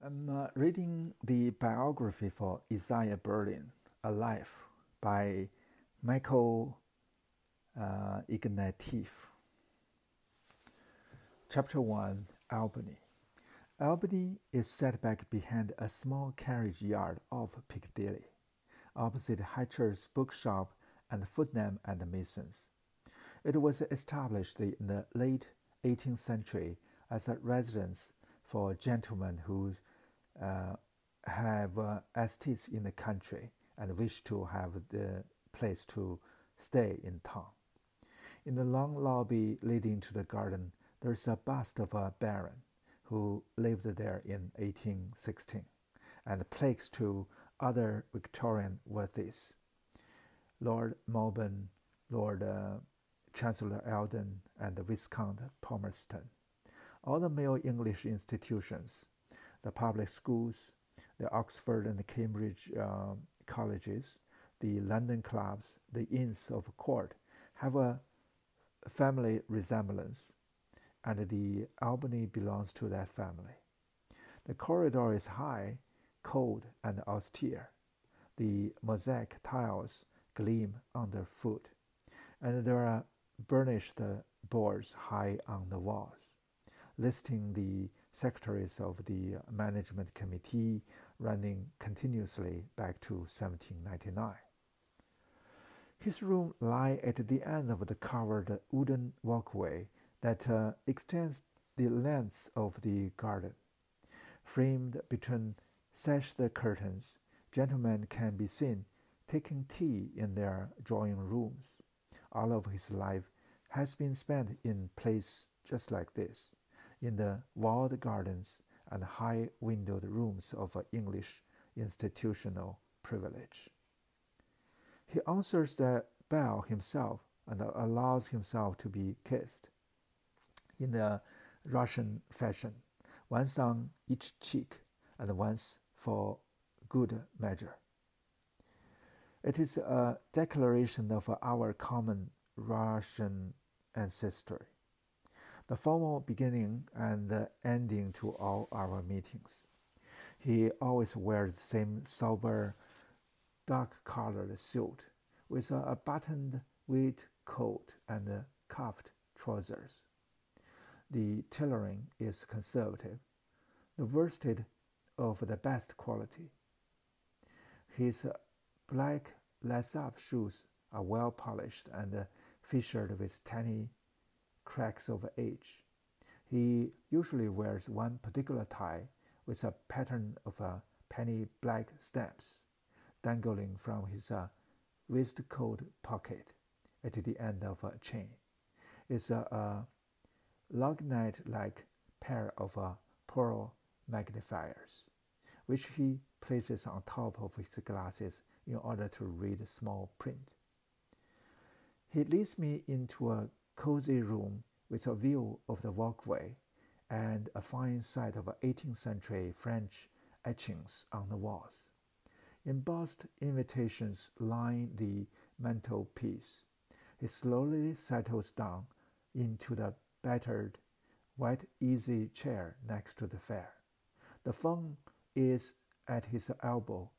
I'm reading the biography for Isaiah Berlin, Alive, by Michael Ignatieff. Chapter 1, Albany. Albany is set back behind a small carriage yard off Piccadilly, opposite Hatcher's bookshop and Footnam and Mason's. It was established in the late 18th century as a residence for gentlemen who have estates in the country and wish to have the place to stay in town. In the long lobby leading to the garden, there is a bust of a baron who lived there in 1816, and plaques to other Victorian worthies: Lord Melbourne, Lord Chancellor Eldon, and Viscount Palmerston. All the male English institutions, the public schools, the Oxford and the Cambridge colleges, the London clubs, the Inns of Court, have a family resemblance, and the Albany belongs to that family. The corridor is high, cold, and austere. The mosaic tiles gleam underfoot, and there are burnished boards high on the walls, listing the secretaries of the management committee running continuously back to 1799. His room lies at the end of the covered wooden walkway that extends the length of the garden. Framed between sashed curtains, gentlemen can be seen taking tea in their drawing rooms. All of his life has been spent in places just like this, in the walled gardens and high-windowed rooms of English institutional privilege. He answers the bell himself and allows himself to be kissed, in the Russian fashion, once on each cheek and once for good measure. It is a declaration of our common Russian ancestry, the formal beginning and ending to all our meetings. He always wears the same sober, dark-colored suit, with a buttoned weight coat and cuffed trousers. The tailoring is conservative, the worsted of the best quality. His black lace-up shoes are well polished and fissured with tiny cracks of age. He usually wears one particular tie with a pattern of penny black stamps dangling from his waistcoat pocket at the end of a chain. It's a lorgnette-like pair of pearl magnifiers, which he places on top of his glasses in order to read small print. He leads me into a cozy room with a view of the walkway and a fine sight of 18th century French etchings on the walls. Embossed invitations line the mantelpiece. He slowly settles down into the battered white easy chair next to the fire. The phone is at his elbow,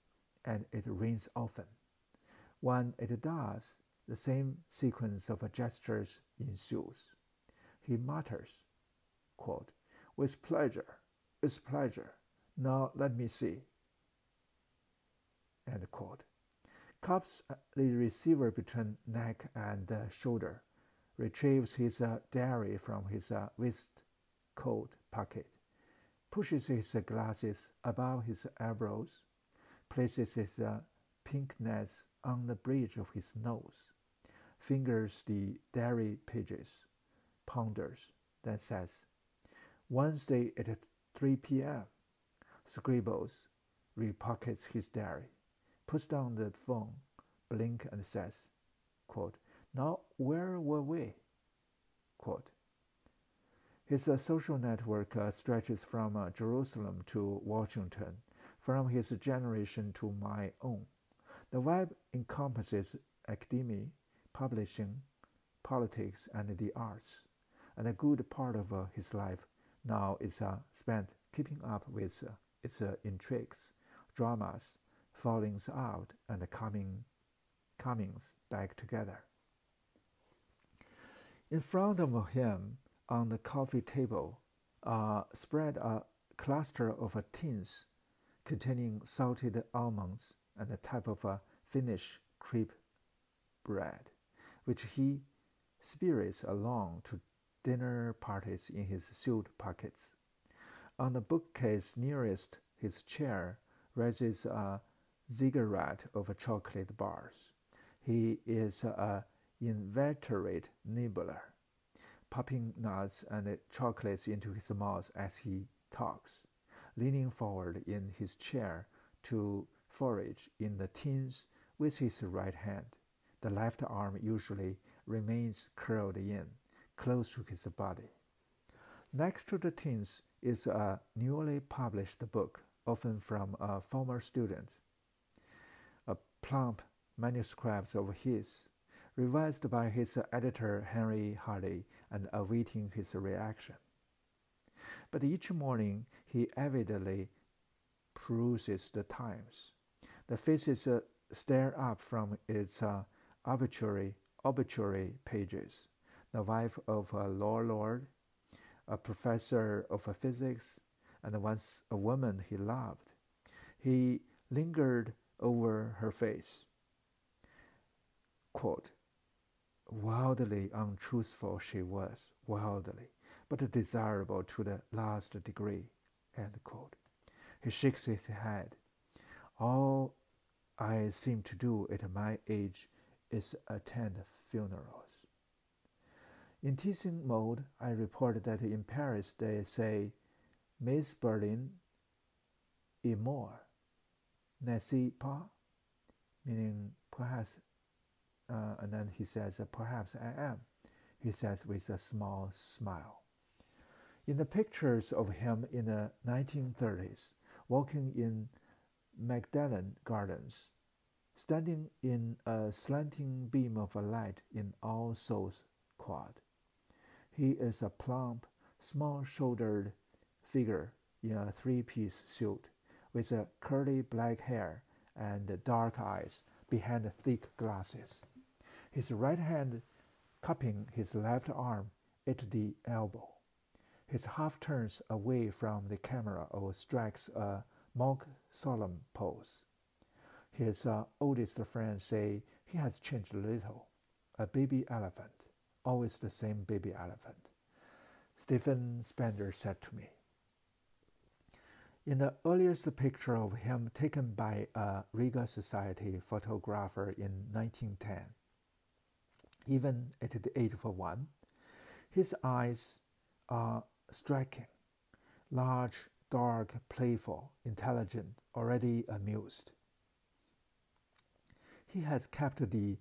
and it rings often. When it does, the same sequence of gestures ensues. He mutters, quote, "With pleasure, with pleasure. Now let me see." End quote. Cups the receiver between neck and shoulder, retrieves his diary from his waistcoat pocket, pushes his glasses above his eyebrows, places his pince-nez on the bridge of his nose, fingers the diary pages, ponders, then says, "Wednesday at 3 p.m., scribbles, repockets his diary, puts down the phone, blinks and says, quote, "Now where were we?" Quote. His social network stretches from Jerusalem to Washington, from his generation to my own. The web encompasses academia, publishing, politics, and the arts, and a good part of his life now is spent keeping up with its intrigues, dramas, fallings out, and comings back together. In front of him, on the coffee table, spread a cluster of tins containing salted almonds and a type of Finnish crepe bread, which he spirits along to dinner parties in his suit pockets. On the bookcase nearest his chair rises a ziggurat of chocolate bars. He is an inveterate nibbler, popping nuts and chocolates into his mouth as he talks, leaning forward in his chair to forage in the tins with his right hand. The left arm usually remains curled in, close to his body. Next to the tins is a newly published book, often from a former student, a plump manuscript of his, revised by his editor Henry Hardy and awaiting his reaction. But each morning he avidly peruses the Times. The faces stare up from its obituary pages. The wife of a law lord, a professor of physics, and once a woman he loved. He lingered over her face. Quote, wildly untruthful she was, wildly, but desirable to the last degree. End quote. He shakes his head. All I seem to do at my age is attend funerals. In teasing mode, I report that in Paris they say, Miss Berlin est mort, n'est-ce pas? Meaning, perhaps, and then he says, perhaps I am, he says with a small smile. In the pictures of him in the 1930s, walking in Magdalen Gardens, standing in a slanting beam of light in All Souls Quad, he is a plump, small-shouldered figure in a three-piece suit, with curly black hair and dark eyes behind thick glasses. His right hand cupping his left arm at the elbow. His half turns away from the camera or strikes a mock solemn pose. His oldest friends say he has changed a little. A baby elephant, always the same baby elephant, Stephen Spender said to me. In the earliest picture of him taken by a Riga Society photographer in 1910, even at the age of 1, his eyes are striking, large, dark, playful, intelligent, already amused. He has kept the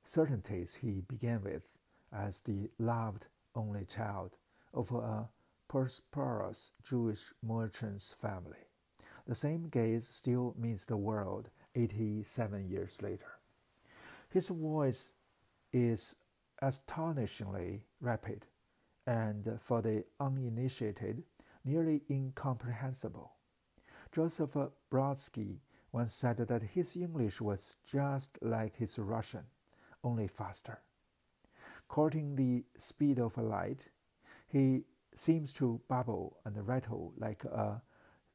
certainties he began with as the loved only child of a prosperous Jewish merchant's family. The same gaze still means the world 87 years later. His voice is astonishingly rapid and, for the uninitiated, nearly incomprehensible. Joseph Brodsky once said that his English was just like his Russian, only faster. Courting the speed of light, he seems to bubble and rattle like a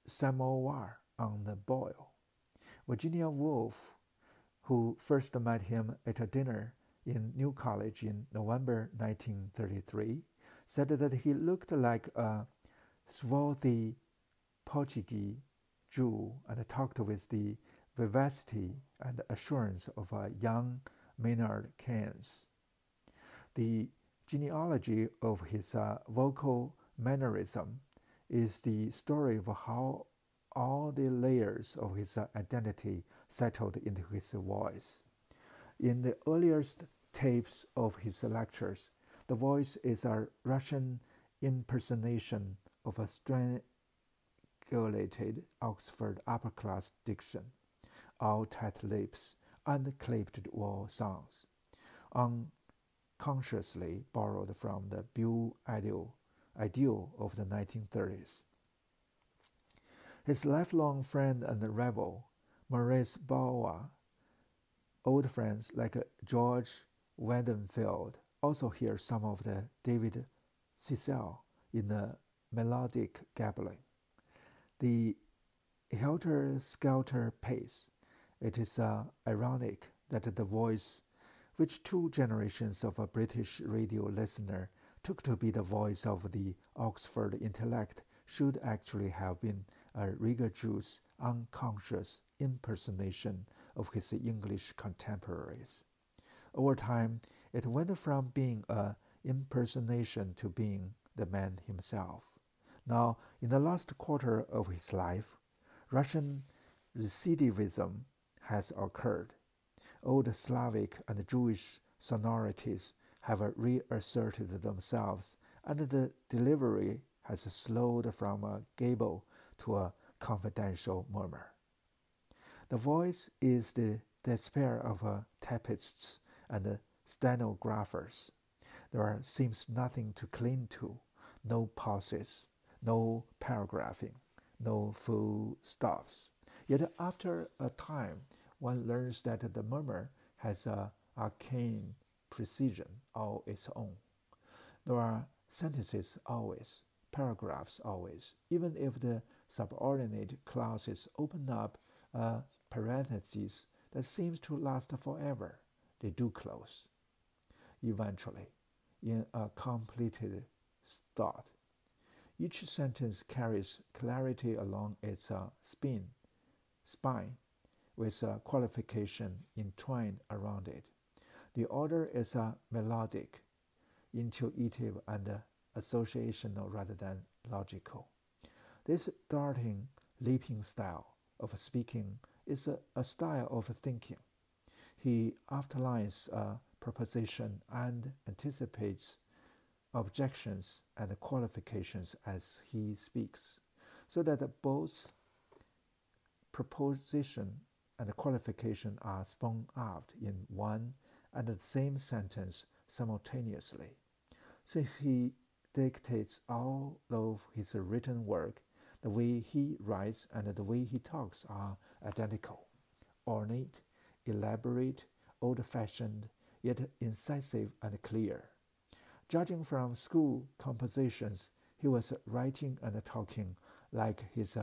samovar on the boil. Virginia Woolf, who first met him at a dinner in New College in November 1933, said that he looked like a swarthy Portuguese Jew and talked with the vivacity and assurance of a young Maynard Keynes. The genealogy of his vocal mannerism is the story of how all the layers of his identity settled into his voice. In the earliest tapes of his lectures, the voice is a Russian impersonation of a strangulated Oxford upper-class diction, all tight lips, unclipped vowel sounds, unconsciously borrowed from the Beau ideal of the 1930s. His lifelong friend and rival, Maurice Boa, old friends like George Weidenfeld, also hear some of the David Cecil in the melodic gabbling. The helter-skelter pace. It is ironic that the voice, which 2 generations of a British radio listener took to be the voice of the Oxford intellect, should actually have been a rigorous, unconscious impersonation of his English contemporaries. Over time, it went from being an impersonation to being the man himself. Now, in the last quarter of his life, Russian recidivism has occurred. Old Slavic and Jewish sonorities have reasserted themselves, and the delivery has slowed from a gabble to a confidential murmur. The voice is the despair of typists and stenographers. There seems nothing to cling to, no pauses, no paragraphing, no full stops. Yet after a time, one learns that the murmur has an arcane precision all its own. There are sentences always, paragraphs always, even if the subordinate clauses open up a parenthesis that seems to last forever. They do close, eventually, in a completed thought. Each sentence carries clarity along its spine, with a qualification entwined around it. The order is melodic, intuitive, and associational rather than logical. This darting, leaping style of speaking is a style of thinking. He outlines a proposition and anticipates objections and qualifications as he speaks, so that both proposition and qualification are spun out in one and the same sentence simultaneously. Since he dictates all of his written work, the way he writes and the way he talks are identical, ornate, elaborate, old-fashioned, yet incisive and clear. Judging from school compositions, he was writing and talking like this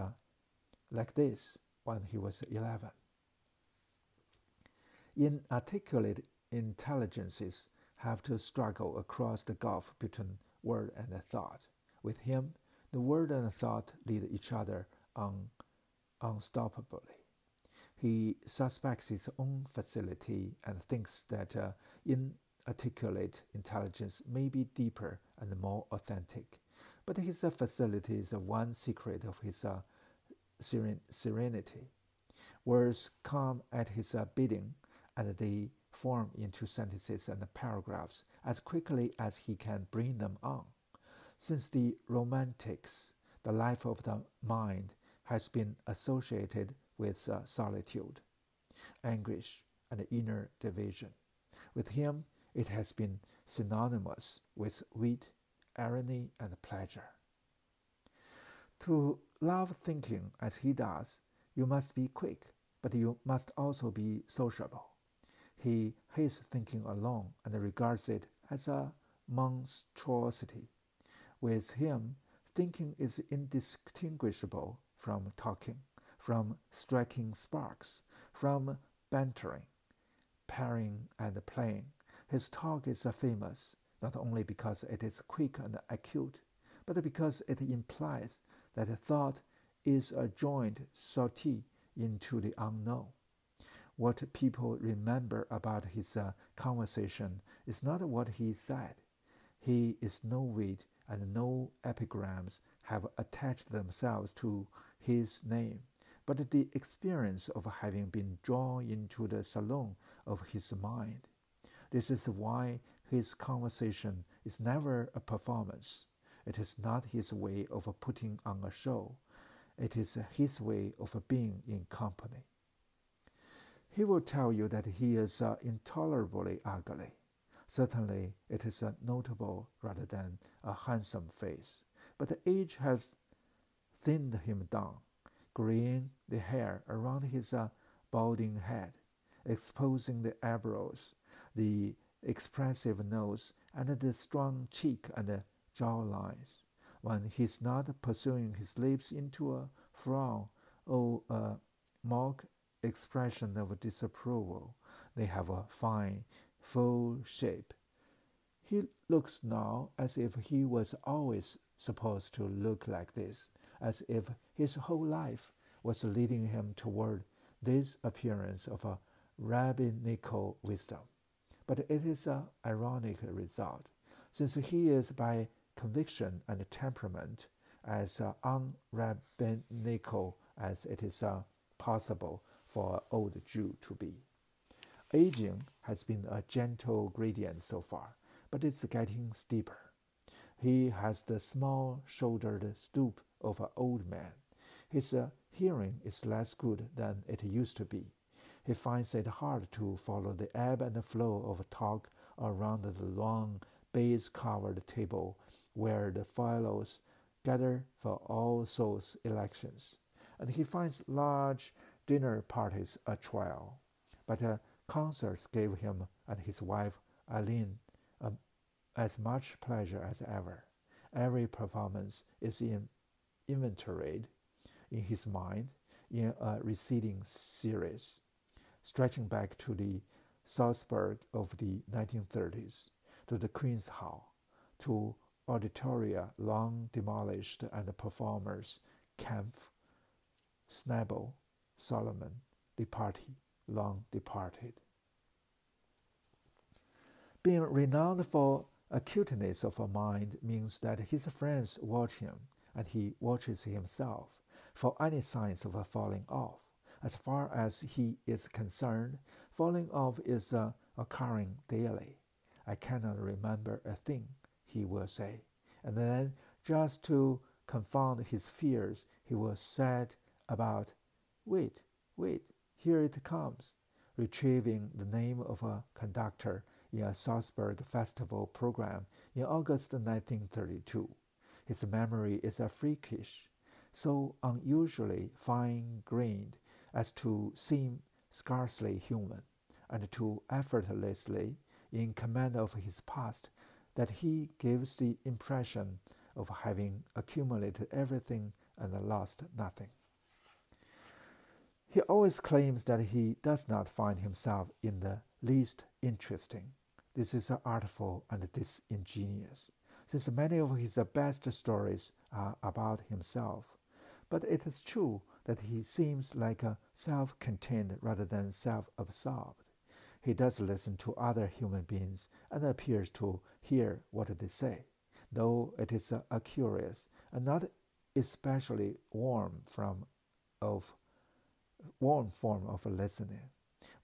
when he was 11. Inarticulate intelligences have to struggle across the gulf between word and thought. With him, the word and thought lead each other unstoppably. He suspects his own facility and thinks that inarticulate intelligence may be deeper and more authentic. But his facility is one secret of his serenity. Words come at his bidding, and they form into sentences and paragraphs as quickly as he can bring them on. Since the Romantics, the life of the mind has been associated with solitude, anguish, and inner division. With him, it has been synonymous with wit, irony, and pleasure. To love thinking as he does, you must be quick, but you must also be sociable. He hates thinking alone and regards it as a monstrosity. With him, thinking is indistinguishable from talking, from striking sparks, from bantering, parrying, and playing. His talk is famous, not only because it is quick and acute, but because it implies that thought is a joint sortie into the unknown. What people remember about his conversation is not what he said. He is no wit, and no epigrams have attached themselves to his name, but the experience of having been drawn into the salon of his mind. This is why his conversation is never a performance. It is not his way of putting on a show. It is his way of being in company. He will tell you that he is intolerably ugly. Certainly, it is a notable rather than a handsome face, but age has thinned him down. graying the hair around his balding head, exposing the eyebrows, the expressive nose, and the strong cheek and jaw lines. When he's not pursuing his lips into a frown or a mock expression of disapproval, they have a fine, full shape. He looks now as if he was always supposed to look like this, as if his whole life was leading him toward this appearance of a rabbinical wisdom. But it is an ironic result, since he is by conviction and temperament as unrabbinical as it is possible for an old Jew to be. Aging has been a gentle gradient so far, but it's getting steeper. He has the small-shouldered stoop of an old man. His hearing is less good than it used to be. He finds it hard to follow the ebb and flow of talk around the long, baize-covered table where the fellows gather for All Souls elections, and he finds large dinner parties a trial. But concerts gave him and his wife Eileen as much pleasure as ever. Every performance is inventoried in his mind in a receding series, stretching back to the Salzburg of the 1930s, to the Queen's Hall, to auditoria long demolished and performers Kempf, Schnabel, Solomon, the party long departed. Being renowned for acuteness of mind means that his friends watch him, and he watches himself for any signs of falling off. As far as he is concerned, falling off is occurring daily. I cannot remember a thing, he will say, and then, just to confound his fears, he will set about, wait, here it comes, retrieving the name of a conductor in a Salzburg festival program in August 1932. His memory is freakish, so unusually fine-grained as to seem scarcely human, and too effortlessly in command of his past that he gives the impression of having accumulated everything and lost nothing. He always claims that he does not find himself in the least interesting. This is artful and disingenuous, since many of his best stories are about himself. But it is true that he seems like a self-contained rather than self-absorbed. He does listen to other human beings and appears to hear what they say, though it is a curious and not especially warm form of listening,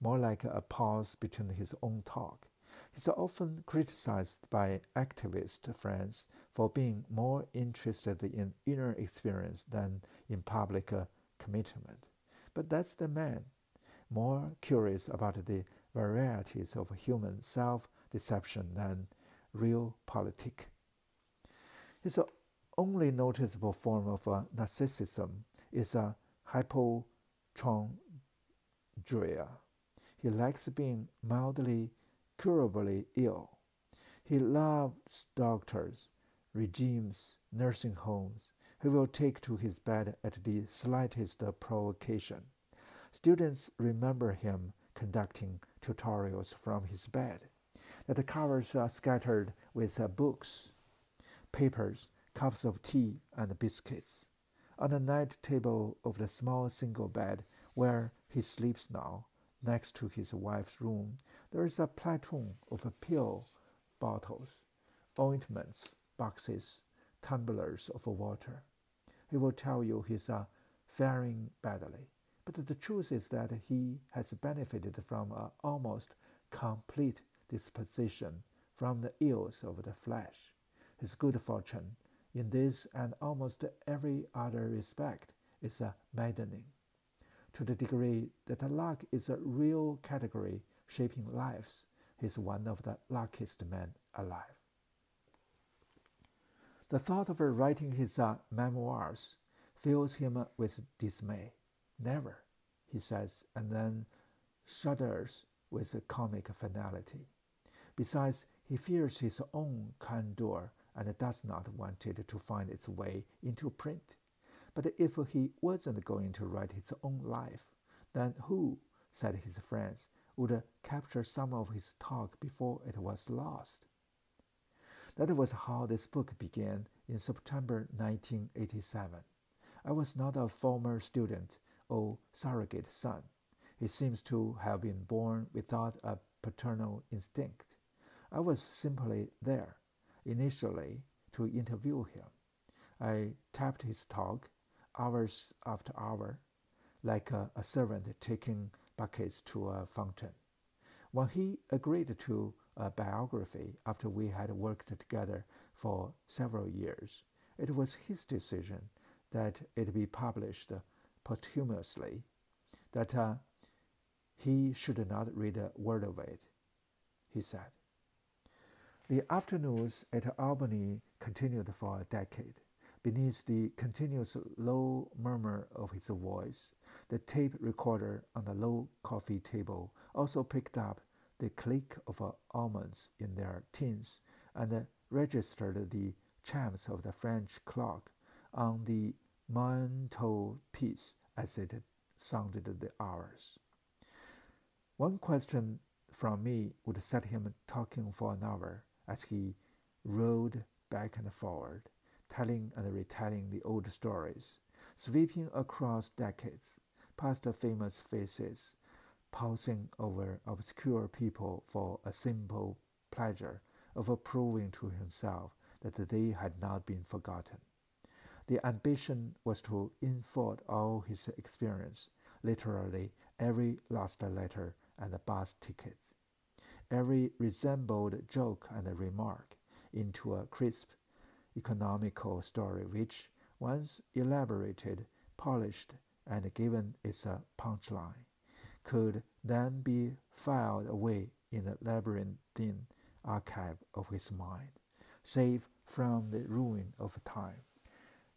more like a pause between his own talk. He's often criticized by activist friends for being more interested in inner experience than in public commitment. But that's the man, more curious about the varieties of human self-deception than realpolitik. His only noticeable form of narcissism is a hypochondria. He likes being mildly, curably ill. He loves doctors, regimes, nursing homes. He will take to his bed at the slightest provocation. Students remember him conducting tutorials from his bed. The covers are scattered with books, papers, cups of tea, and biscuits. On the night table of the small single bed where he sleeps now, next to his wife's room, there is a platoon of pill bottles, ointments, boxes, tumblers of water. He will tell you he's faring badly, but the truth is that he has benefited from an almost complete disposition from the ills of the flesh. His good fortune, in this and almost every other respect, is maddening. To the degree that luck is a real category shaping lives, he is one of the luckiest men alive. The thought of writing his memoirs fills him with dismay. Never, he says, and then shudders with a comic finality. Besides, he fears his own candor and does not want it to find its way into print. But if he wasn't going to write his own life, then who, said his friends, would capture some of his talk before it was lost? That was how this book began in September 1987. I was not a former student or surrogate son. He seems to have been born without a paternal instinct. I was simply there, initially, to interview him. I tapped his talk, hours after hour, like a servant taking buckets to a fountain. When he agreed to a biography after we had worked together for several years, it was his decision that it be published posthumously, that he should not read a word of it, he said. The afternoons at Albany continued for a decade. Beneath the continuous low murmur of his voice, the tape recorder on the low coffee table also picked up the click of almonds in their tins and registered the chimes of the French clock on the mantelpiece as it sounded the hours. One question from me would set him talking for an hour as he rode back and forward, telling and retelling the old stories, sweeping across decades, past famous faces, pausing over obscure people for a simple pleasure of proving to himself that they had not been forgotten. The ambition was to unfold all his experience, literally every lost letter and bus ticket, every resembled joke and remark, into a crisp, economical story which, once elaborated, polished, and given its punchline, could then be filed away in the labyrinthine archive of his mind, safe from the ruin of time.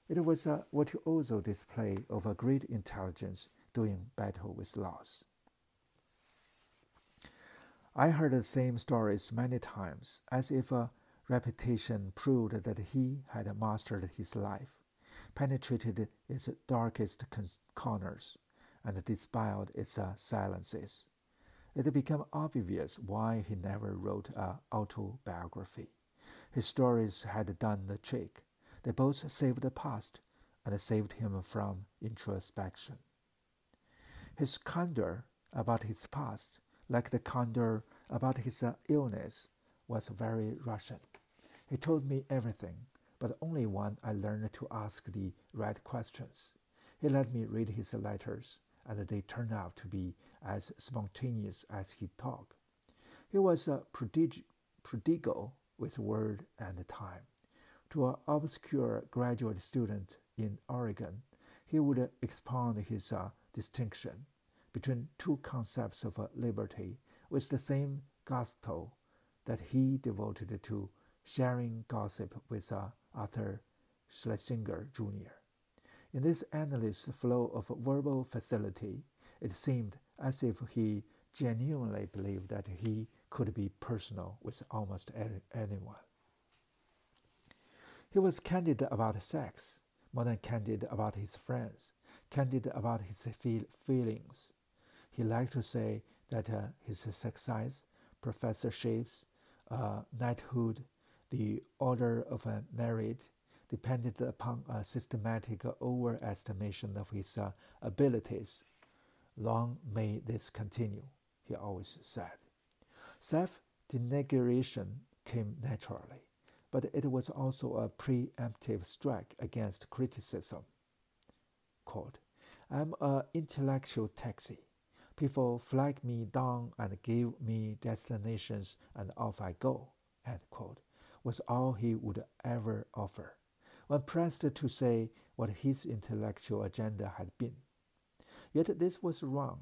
It was a virtuoso display of a great intelligence doing battle with loss. I heard the same stories many times, as if a repetition proved that he had mastered his life, penetrated its darkest corners, and dispelled its silences. It became obvious why he never wrote an autobiography. His stories had done the trick. They both saved the past and saved him from introspection. His candor about his past, like the candor about his illness, was very Russian. He told me everything, but only when I learned to ask the right questions. He let me read his letters, and they turned out to be as spontaneous as he talked. He was a prodigal with word and time. To an obscure graduate student in Oregon, he would expound his distinction between two concepts of liberty with the same gusto that he devoted to sharing gossip with Arthur Schlesinger Jr. In this endless flow of verbal facility, it seemed as if he genuinely believed that he could be personal with almost anyone. He was candid about sex, more than candid about his friends, candid about his feelings. He liked to say that his success, professorships, knighthood, the order of merit, depended upon a systematic overestimation of his abilities. Long may this continue, he always said. Self-denigration came naturally, but it was also a preemptive strike against criticism. Quote, I'm an intellectual taxi. People flag me down and give me destinations and off I go, end quote, was all he would ever offer, when pressed to say what his intellectual agenda had been. Yet this was wrong.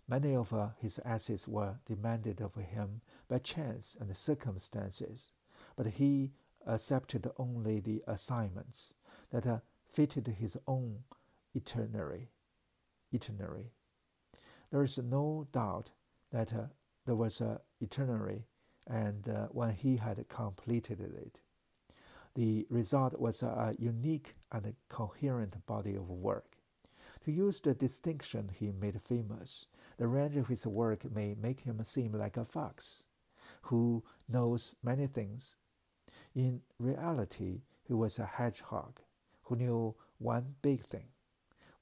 Many of his essays were demanded of him by chance and circumstances, but he accepted only the assignments that fitted his own itinerary. There is no doubt that there was an itinerary, and when he had completed it, the result was a unique and coherent body of work. To use the distinction he made famous, the range of his work may make him seem like a fox who knows many things. In reality, he was a hedgehog who knew one big thing.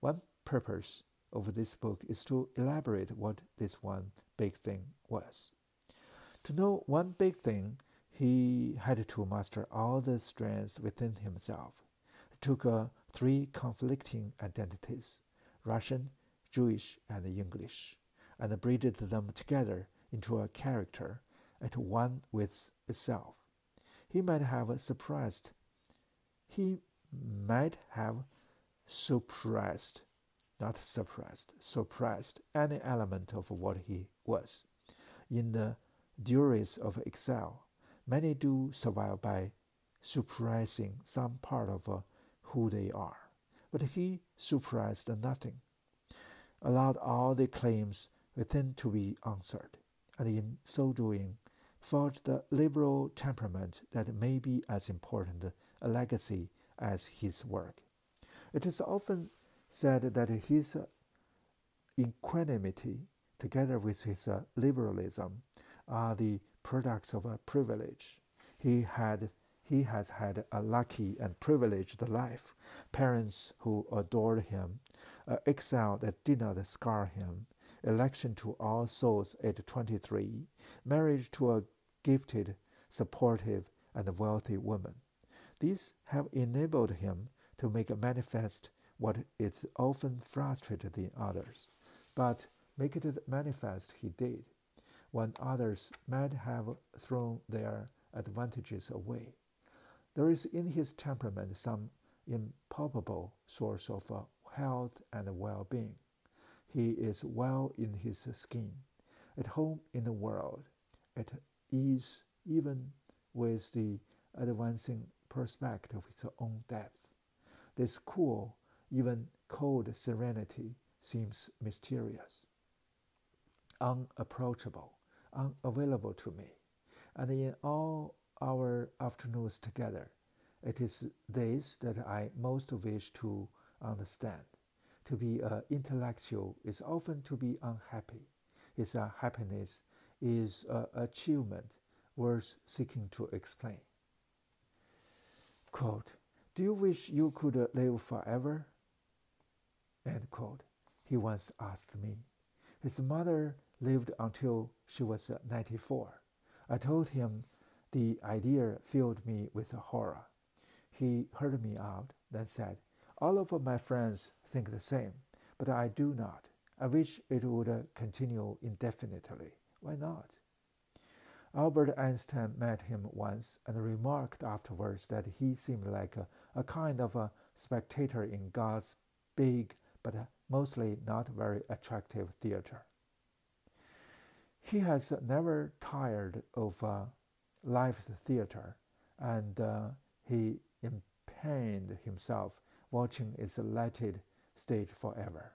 One purpose of this book is to elaborate what this one big thing was. To know one big thing, he had to master all the strands within himself. He took three conflicting identities, Russian, Jewish, and English, and breeded them together into a character at one with itself. He might have suppressed any element of what he was. In the duties of Excel, many do survive by suppressing some part of who they are. But he suppressed nothing, allowed all the claims within to be answered, and in so doing, forged the liberal temperament that may be as important a legacy as his work. It is often said that his equanimity, together with his liberalism, are the products of a privilege. He has had a lucky and privileged life, parents who adored him, an exile that did not scar him, election to All Souls at 23, marriage to a gifted, supportive, and wealthy woman. These have enabled him to make manifest what is often frustrated in others, but make it manifest he did, when others might have thrown their advantages away. There is in his temperament some impalpable source of health and well-being. He is well in his skin, at home in the world, at ease even with the advancing prospect of his own death. This cool, even cold serenity seems mysterious, unapproachable, unavailable to me, and in all our afternoons together, it is this that I most wish to understand. To be an intellectual is often to be unhappy. His happiness is an achievement worth seeking to explain. Quote, "Do you wish you could live forever?" End quote. He once asked me. His mother lived until she was 94. I told him the idea filled me with horror. He heard me out, then said, "All of my friends think the same, but I do not. I wish it would continue indefinitely. Why not?" Albert Einstein met him once and remarked afterwards that he seemed like a kind of a spectator in God's big but mostly not very attractive theater. He has never tired of live theater, and he impaired himself watching its lighted stage forever.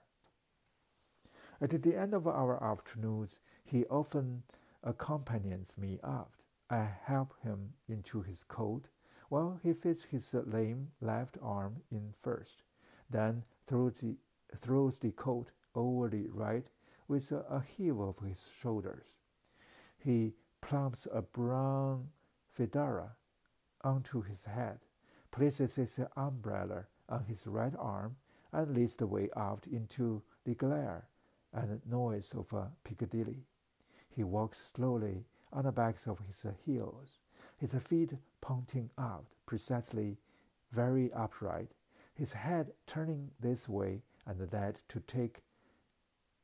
At the end of our afternoons, he often accompanies me out. I help him into his coat while he fits his lame left arm in first, then throws the coat over the right with a heave of his shoulders. He plumps a brown fedora onto his head, places his umbrella on his right arm, and leads the way out into the glare and noise of Piccadilly. He walks slowly on the backs of his heels, his feet pointing out precisely, very upright, his head turning this way and that to take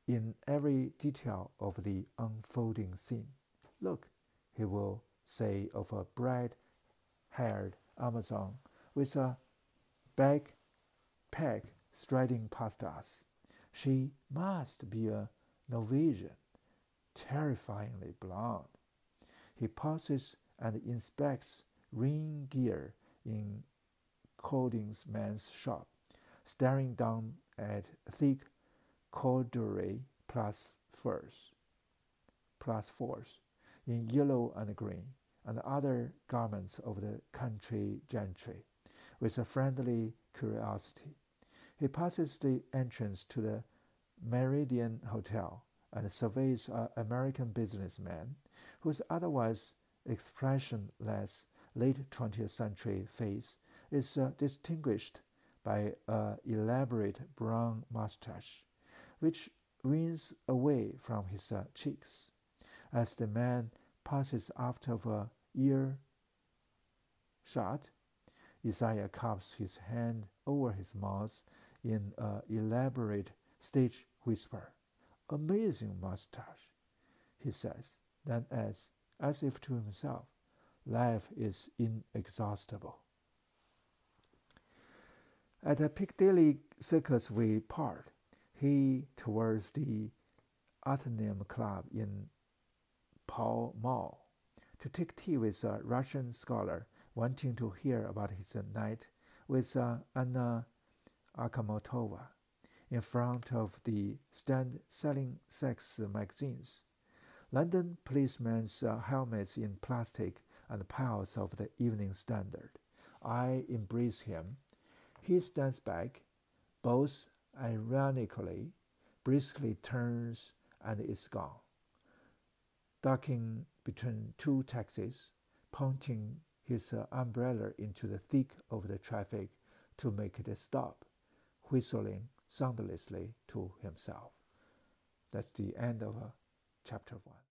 in every detail of the unfolding scene. "Look," he will say of a bright-haired Amazon with a backpack striding past us. "She must be a Norwegian, terrifyingly blonde." He pauses and inspects ring gear in clothing man's shop, staring down at thick corduroy plus furs in yellow and green, and other garments of the country gentry, with a friendly curiosity. He passes the entrance to the Meridian Hotel and surveys an American businessman whose otherwise expressionless late 20th century face is distinguished by an elaborate brown mustache, which winds away from his cheeks. As the man passes out of a earshot, Isaiah cups his hand over his mouth in an elaborate stage whisper. "Amazing mustache," he says, then adds, as if to himself, "Life is inexhaustible." At the Piccadilly Circus we part. He towards the Athenaeum Club in Pall Mall to take tea with a Russian scholar wanting to hear about his night with Anna Akhmatova in front of the stand selling sex magazines. London policemen's helmets in plastic and piles of the Evening Standard. I embrace him. He stands back, bows ironically, briskly turns, and is gone, ducking between two taxis, pointing his umbrella into the thick of the traffic to make it stop, whistling soundlessly to himself. That's the end of chapter 1.